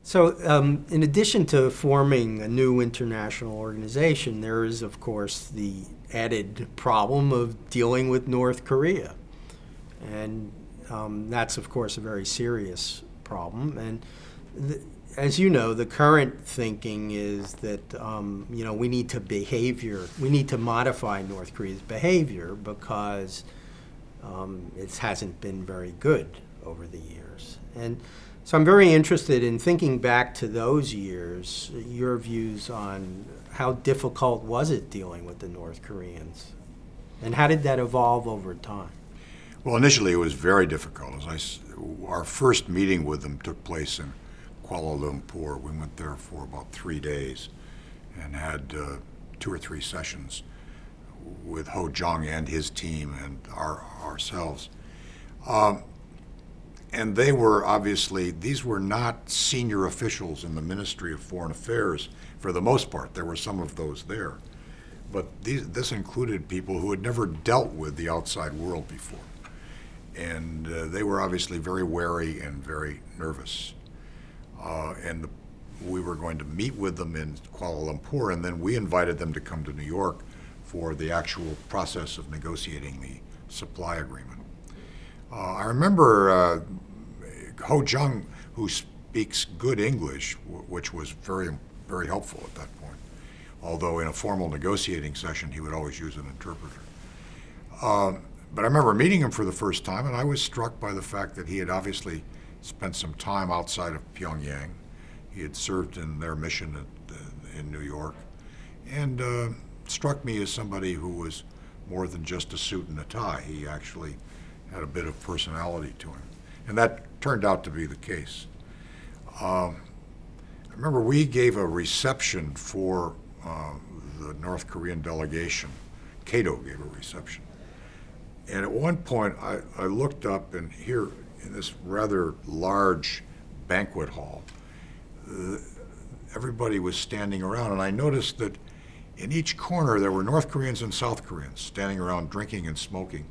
So, in addition to forming a new international organization, there is, of course, the added problem of dealing with North Korea. And that's, of course, a very serious problem. And as you know, the current thinking is that, we need to modify North Korea's behavior because it hasn't been very good over the years. And so I'm very interested in thinking back to those years, your views on how difficult was it dealing with the North Koreans, and how did that evolve over time? Well, initially it was very difficult. Our first meeting with them took place in Kuala Lumpur. We went there for about 3 days and had 2 or 3 sessions with Ho Jung and his team and ourselves. And they were these were not senior officials in the Ministry of Foreign Affairs for the most part. There were some of those there. But this included people who had never dealt with the outside world before. And they were obviously very wary and very nervous. And we were going to meet with them in Kuala Lumpur, and then we invited them to come to New York for the actual process of negotiating the supply agreement. I remember Ho Jung, who speaks good English, which was very, very helpful at that point. Although in a formal negotiating session, he would always use an interpreter. But I remember meeting him for the first time, and I was struck by the fact that he had obviously spent some time outside of Pyongyang. He had served in their mission in New York, and struck me as somebody who was more than just a suit and a tie. He actually had a bit of personality to him, and that turned out to be the case. I remember we gave a reception for the North Korean delegation. KEDO gave a reception. And at one point, I looked up, and here in this rather large banquet hall, everybody was standing around, and I noticed that in each corner there were North Koreans and South Koreans standing around drinking and smoking.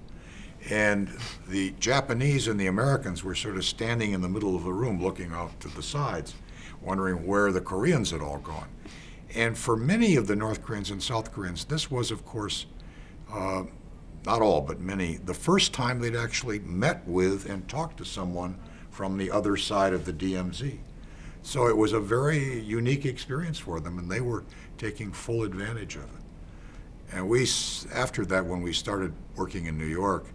And the Japanese and the Americans were sort of standing in the middle of the room looking off to the sides, wondering where the Koreans had all gone. And for many of the North Koreans and South Koreans, this was, of course, not all, but many, the first time they'd actually met with and talked to someone from the other side of the DMZ. So it was a very unique experience for them, and they were taking full advantage of it. And we, after that, when we started working in New York,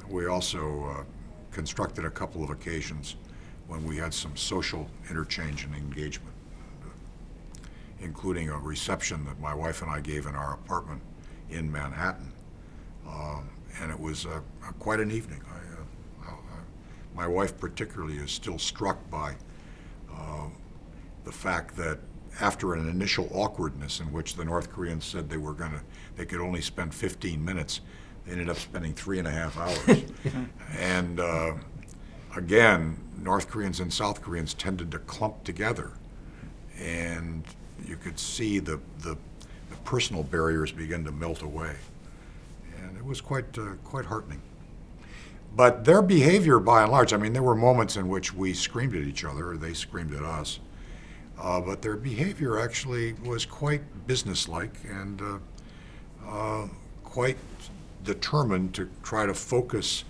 we also constructed a couple of occasions when we had some social interchange and engagement, including a reception that my wife and I gave in our apartment in Manhattan. And it was quite an evening. My wife particularly is still struck by the fact that after an initial awkwardness in which the North Koreans said they could only spend 15 minutes, they ended up spending 3.5 hours. And again, North Koreans and South Koreans tended to clump together, and you could see the personal barriers begin to melt away. And it was quite heartening. But their behavior, by and large, I mean, there were moments in which we screamed at each other, or they screamed at us. But their behavior actually was quite businesslike and quite determined to try to focus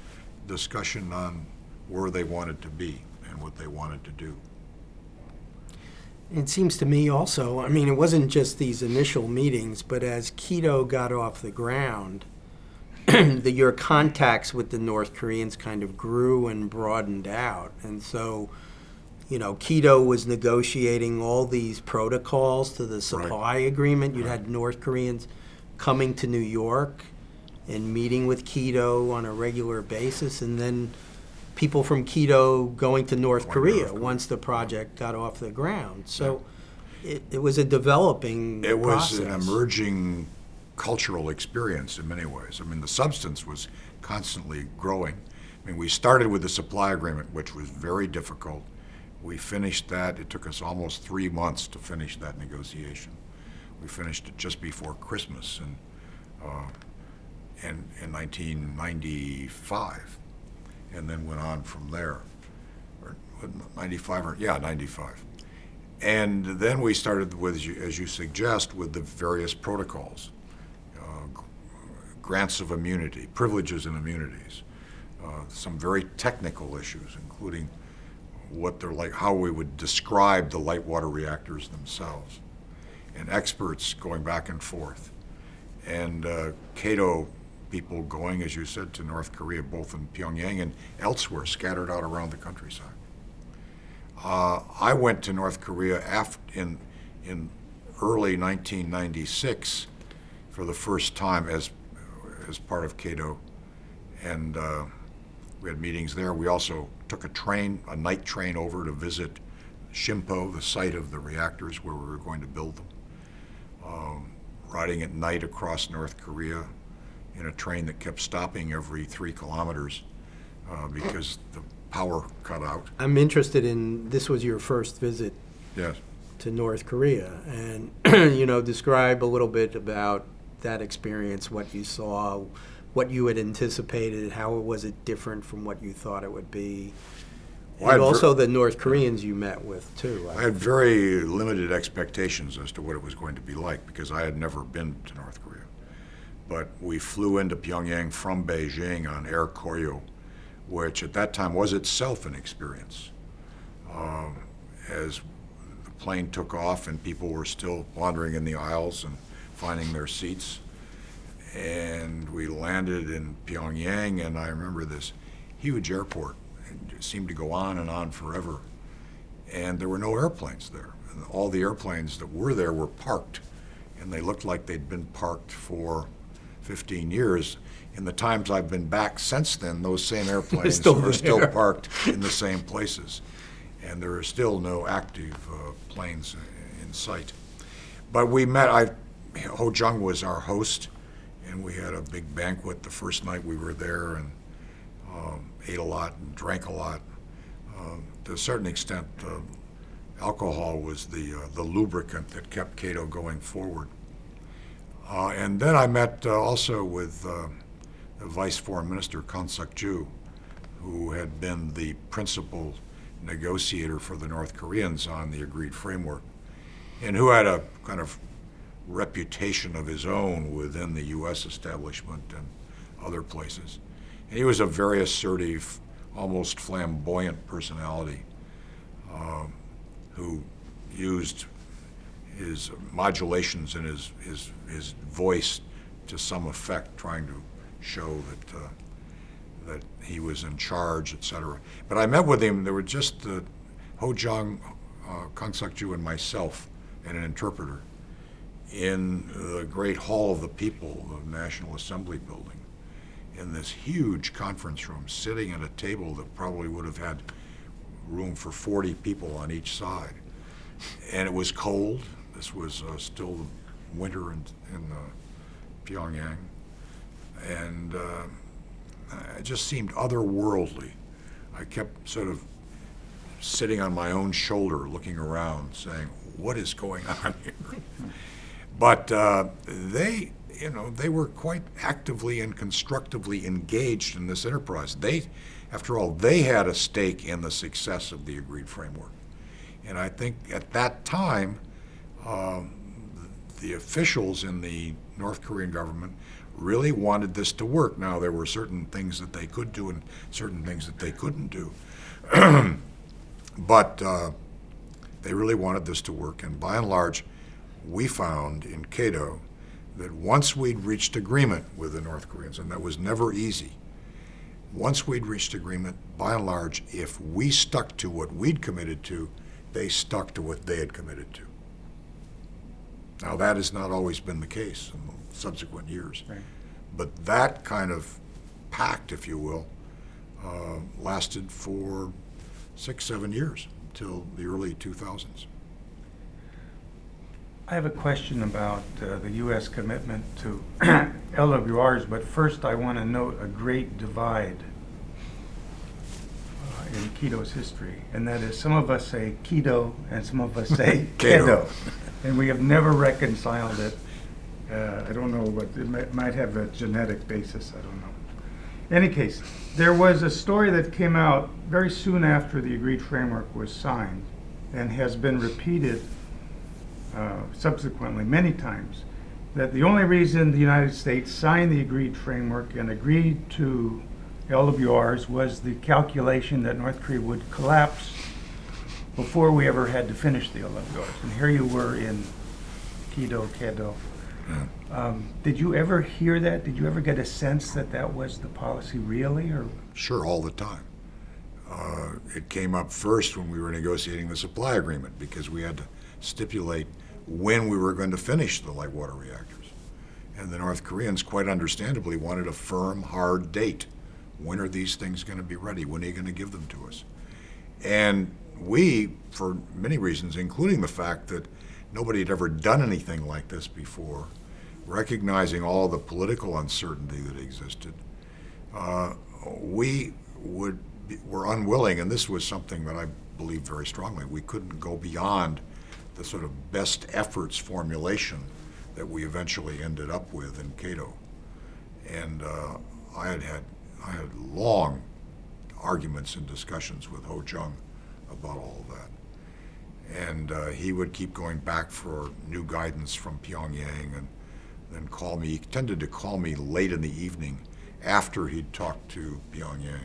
discussion on where they wanted to be and what they wanted to do. It seems to me also, I mean, it wasn't just these initial meetings, but as KEDO got off the ground, your contacts with the North Koreans kind of grew and broadened out. And so, KEDO was negotiating all these protocols to the supply agreement. You had North Koreans coming to New York and meeting with KEDO on a regular basis, and then people from KEDO going to North Korea once the project got off the ground. So it was a developing process. It was an emerging cultural experience in many ways. I mean, the substance was constantly growing. I mean, we started with the supply agreement, which was very difficult. We finished that. It took us almost 3 months to finish that negotiation. We finished it just before Christmas in 1995, and then went on from there. Or 95, 95. And then we started with, as you suggest, with the various protocols, grants of immunity, privileges and immunities, some very technical issues, including what they're like, how we would describe the light water reactors themselves, and experts going back and forth, and KEDO people going, as you said, to North Korea, both in Pyongyang and elsewhere, scattered out around the countryside. I went to North Korea in early 1996 for the first time as part of KEDO, and we had meetings there. We also took a night train over to visit Shimpo, the site of the reactors where we were going to build them. Riding at night across North Korea in a train that kept stopping every 3 kilometers because the power cut out. I'm interested in, this was your first visit Yes. to North Korea, and describe a little bit about that experience, what you saw, what you had anticipated, how was it different from what you thought it would be, and also the North Koreans you met with too. I had very limited expectations as to what it was going to be like because I had never been to North Korea. But we flew into Pyongyang from Beijing on Air Koryo, which at that time was itself an experience. As the plane took off and people were still wandering in the aisles and finding their seats, and we landed in Pyongyang, and I remember this huge airport. It seemed to go on and on forever, and there were no airplanes there. And all the airplanes that were there were parked, and they looked like they'd been parked for 15 years. In the times I've been back since then, those same airplanes are still parked in the same places, and there are still no active planes in sight. But we met, Ho Jung was our host, and we had a big banquet the first night we were there, and ate a lot and drank a lot. To a certain extent, alcohol was the lubricant that kept KEDO going forward. And then I met also with the Vice Foreign Minister, Kang Suk-ju, who had been the principal negotiator for the North Koreans on the agreed framework, and who had a kind of reputation of his own within the U.S. establishment and other places. And he was a very assertive, almost flamboyant personality who used his modulations in his voice to some effect, trying to show that he was in charge, etc. But I met with him. There were just Ho Jung, Kang Suk-ju, and myself, and an interpreter in the great hall of the people, the National Assembly building, in this huge conference room, sitting at a table that probably would have had room for 40 people on each side. And it was cold. This was still winter in Pyongyang. And it just seemed otherworldly. I kept sort of sitting on my own shoulder, looking around, saying, what is going on here? But they were quite actively and constructively engaged in this enterprise. After all, they had a stake in the success of the agreed framework. And I think at that time, the officials in the North Korean government really wanted this to work. Now, there were certain things that they could do and certain things that they couldn't do. But they really wanted this to work. And by and large, we found in KEDO that once we'd reached agreement with the North Koreans, and that was never easy, once we'd reached agreement, by and large, if we stuck to what we'd committed to, they stuck to what they had committed to. Now, that has not always been the case in the subsequent years. Right. But that kind of pact, if you will, lasted for 6-7 years, until the early 2000s. I have a question about the U.S. commitment to LWRs, but first I want to note a great divide in KEDO's history, and that is some of us say KEDO and some of us say KEDO, and we have never reconciled it. I don't know what, it might have a genetic basis, I don't know. In any case, there was a story that came out very soon after the agreed framework was signed and has been repeated subsequently many times, that the only reason the United States signed the agreed framework and agreed to LWRs was the calculation that North Korea would collapse before we ever had to finish the LWRs. And here you were in KEDO. Did you ever hear that? Did you ever get a sense that that was the policy really? Or Sure, all the time. It came up first when we were negotiating the supply agreement, because we had to stipulate when we were going to finish the light water reactors. And the North Koreans, quite understandably, wanted a firm, hard date. When are these things going to be ready? When are you going to give them to us? And we, for many reasons, including the fact that nobody had ever done anything like this before, recognizing all the political uncertainty that existed, we were unwilling, and this was something that I believe very strongly, we couldn't go beyond the sort of best efforts formulation that we eventually ended up with in KEDO. And I had long arguments and discussions with Ho Chung about all of that. And he would keep going back for new guidance from Pyongyang, and then call me. He tended to call me late in the evening after he'd talked to Pyongyang.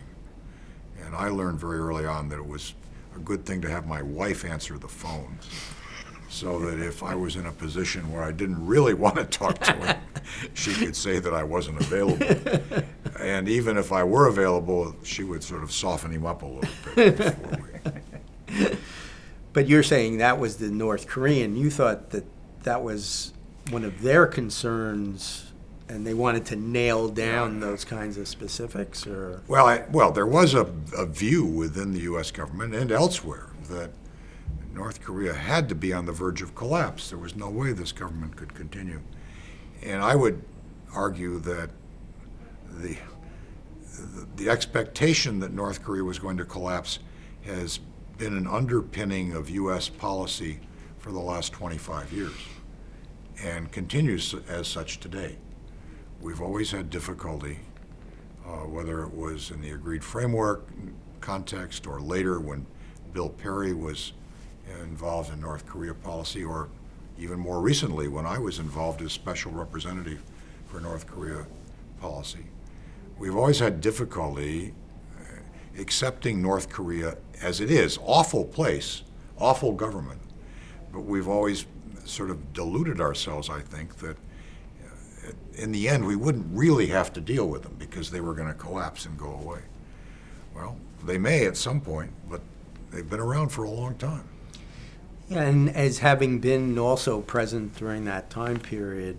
And I learned very early on that it was a good thing to have my wife answer the phone, so that if I was in a position where I didn't really want to talk to him, she could say that I wasn't available. And even if I were available, she would sort of soften him up a little bit before we... But you're saying that was the North Korean. You thought that that was one of their concerns, and they wanted to nail down those kinds of specifics, or? Well, there was a view within the U.S. government and elsewhere that North Korea had to be on the verge of collapse. There was no way this government could continue. And I would argue that the expectation that North Korea was going to collapse has been an underpinning of U.S. policy for the last 25 years and continues as such today. We've always had difficulty, whether it was in the agreed framework context or later when Bill Perry was involved in North Korea policy, or even more recently when I was involved as special representative for North Korea policy. We've always had difficulty accepting North Korea as it is. Awful place, awful government. But we've always sort of deluded ourselves, I think, that in the end we wouldn't really have to deal with them because they were going to collapse and go away. Well, they may at some point, but they've been around for a long time. Yeah, and as having been also present during that time period,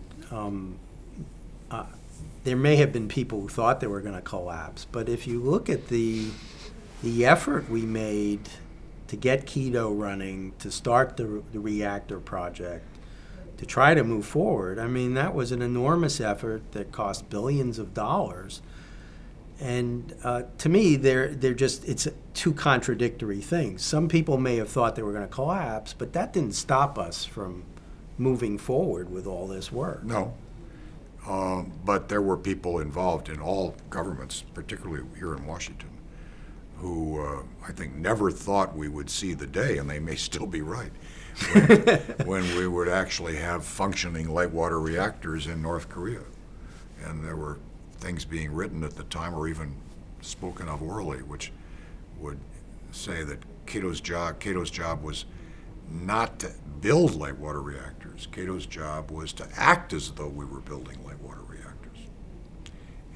there may have been people who thought they were going to collapse. But if you look at the effort we made to get KEDO running, to start the reactor project, to try to move forward, I mean, that was an enormous effort that cost billions of dollars. And to me, it's two contradictory things. Some people may have thought they were going to collapse, but that didn't stop us from moving forward with all this work. No. But there were people involved in all governments, particularly here in Washington, who I think never thought we would see the day, and they may still be right, when we would actually have functioning light water reactors in North Korea. And there were things being written at the time, or even spoken of orally, which would say that KEDO's job was not to build light water reactors. KEDO's job was to act as though we were building light water reactors.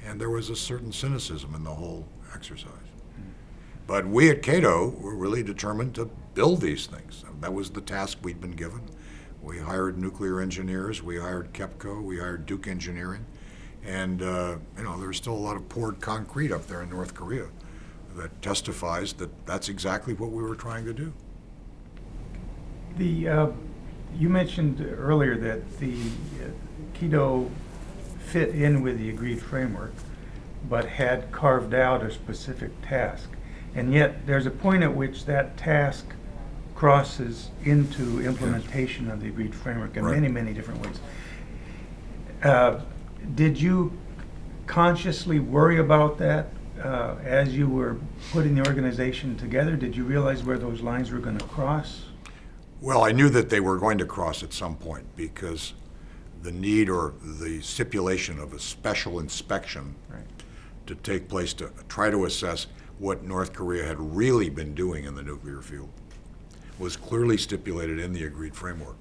And there was a certain cynicism in the whole exercise. But we at KEDO were really determined to build these things. That was the task we'd been given. We hired nuclear engineers, we hired KEPCO, we hired Duke Engineering, and there's still a lot of poured concrete up there in North Korea that testifies that that's exactly what we were trying to do. You mentioned earlier that the KEDO fit in with the agreed framework, but had carved out a specific task. And yet there's a point at which that task crosses into implementation of the agreed framework in many, many different ways. Did you consciously worry about that as you were putting the organization together? Did you realize where those lines were going to cross? Well, I knew that they were going to cross at some point because the need or the stipulation of a special inspection Right. to take place to try to assess what North Korea had really been doing in the nuclear field was clearly stipulated in the agreed framework.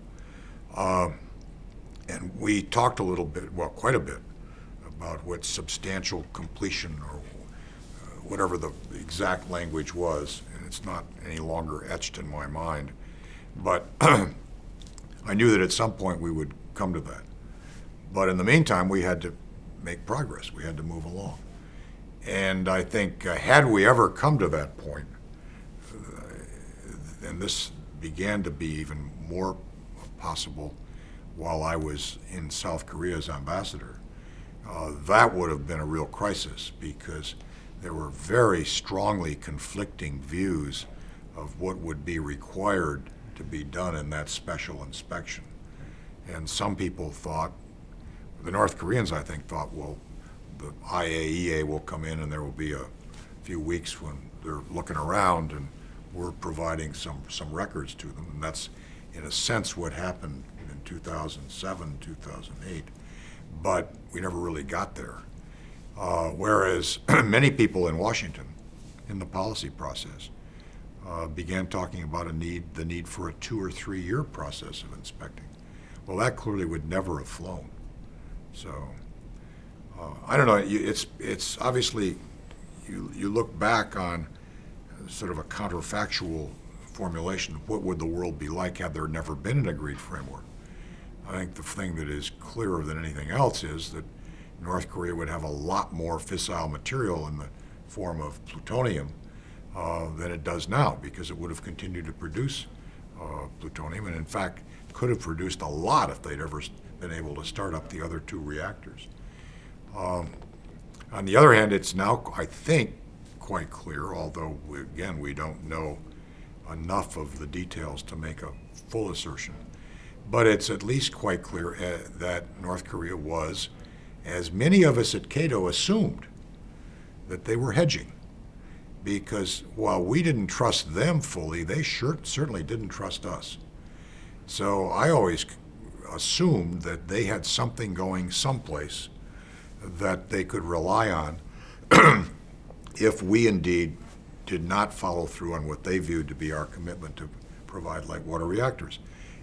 And we talked a little bit, well, quite a bit, about what substantial completion or whatever the exact language was, and it's not any longer etched in my mind. But I knew that at some point we would come to that. But in the meantime, we had to make progress. We had to move along. And I think had we ever come to that point, and this began to be even more possible while I was in South Korea as ambassador, that would have been a real crisis because there were very strongly conflicting views of what would be required to be done in that special inspection. And some people thought, the North Koreans I think thought, well, the IAEA will come in and there will be a few weeks when they're looking around and we're providing some records to them. And that's in a sense what happened in 2007, 2008. But we never really got there. Whereas many people in Washington, in the policy process, began talking about the need for a 2 or 3 year process of inspecting. Well, that clearly would never have flown. So I don't know. It's obviously you look back on sort of a counterfactual formulation of what would the world be like had there never been an agreed framework. I think the thing that is clearer than anything else is that North Korea would have a lot more fissile material in the form of plutonium than it does now, because it would have continued to produce plutonium, and in fact could have produced a lot if they'd ever been able to start up the other 2 reactors. On the other hand, it's now, I think, quite clear, although again we don't know enough of the details to make a full assertion, but it's at least quite clear that North Korea was, as many of us at KEDO assumed, that they were hedging. Because while we didn't trust them fully, they certainly didn't trust us. So I always assumed that they had something going someplace that they could rely on if we indeed did not follow through on what they viewed to be our commitment to provide light water reactors.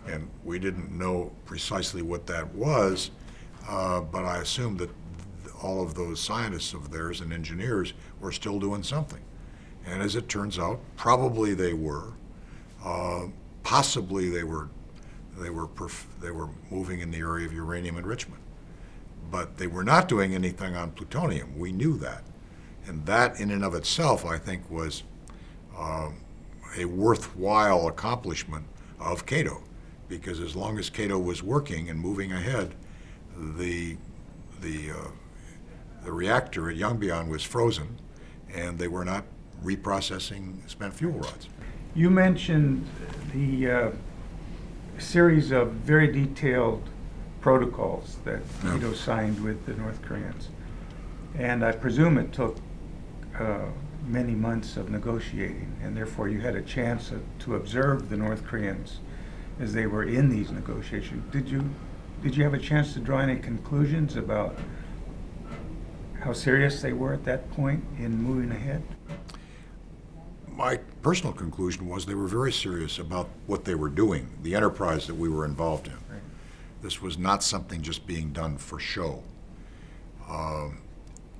And we didn't know precisely what that was, but I assumed that all of those scientists of theirs and engineers were still doing something. And as it turns out, probably they were. Possibly they were moving in the area of uranium enrichment. But they were not doing anything on plutonium. We knew that. And that in and of itself, I think, was a worthwhile accomplishment of KEDO. Because as long as KEDO was working and moving ahead, the reactor at Yongbyon was frozen, and they were not reprocessing spent fuel rods. You mentioned the series of very detailed protocols that KEDO signed with the North Koreans. And I presume it took many months of negotiating, and therefore you had a chance to observe the North Koreans as they were in these negotiations. Did you have a chance to draw any conclusions about how serious they were at that point in moving ahead? My personal conclusion was they were very serious about what they were doing, the enterprise that we were involved in. Right. This was not something just being done for show.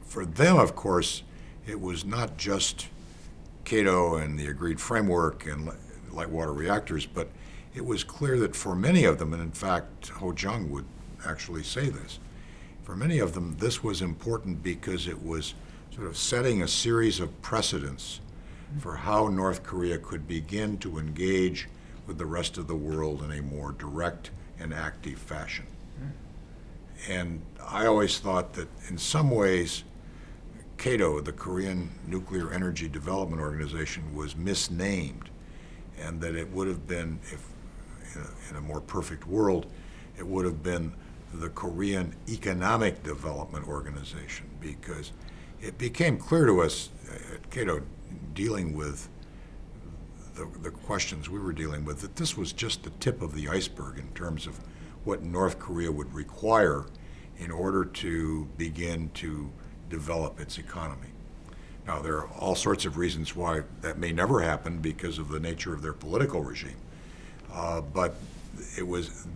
For them, of course, it was not just KEDO and the agreed framework and light water reactors, but it was clear that for many of them, and in fact, Ho Jung would actually say this, for many of them, this was important because it was sort of setting a series of precedents for how North Korea could begin to engage with the rest of the world in a more direct and active fashion. And I always thought that in some ways, KEDO, the Korean Nuclear Energy Development Organization, was misnamed, and that it would have been, if in a more perfect world, it would have been the Korean Economic Development Organization, because it became clear to us at KEDO, dealing with the questions we were dealing with, that this was just the tip of the iceberg in terms of what North Korea would require in order to begin to develop its economy. Now, there are all sorts of reasons why that may never happen because of the nature of their political regime. But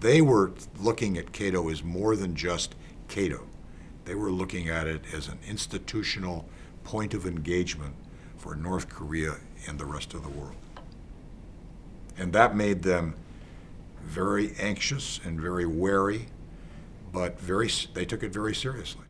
they were looking at KEDO as more than just KEDO. They were looking at it as an institutional point of engagement for North Korea and the rest of the world. And that made them very anxious and very wary, but they took it very seriously.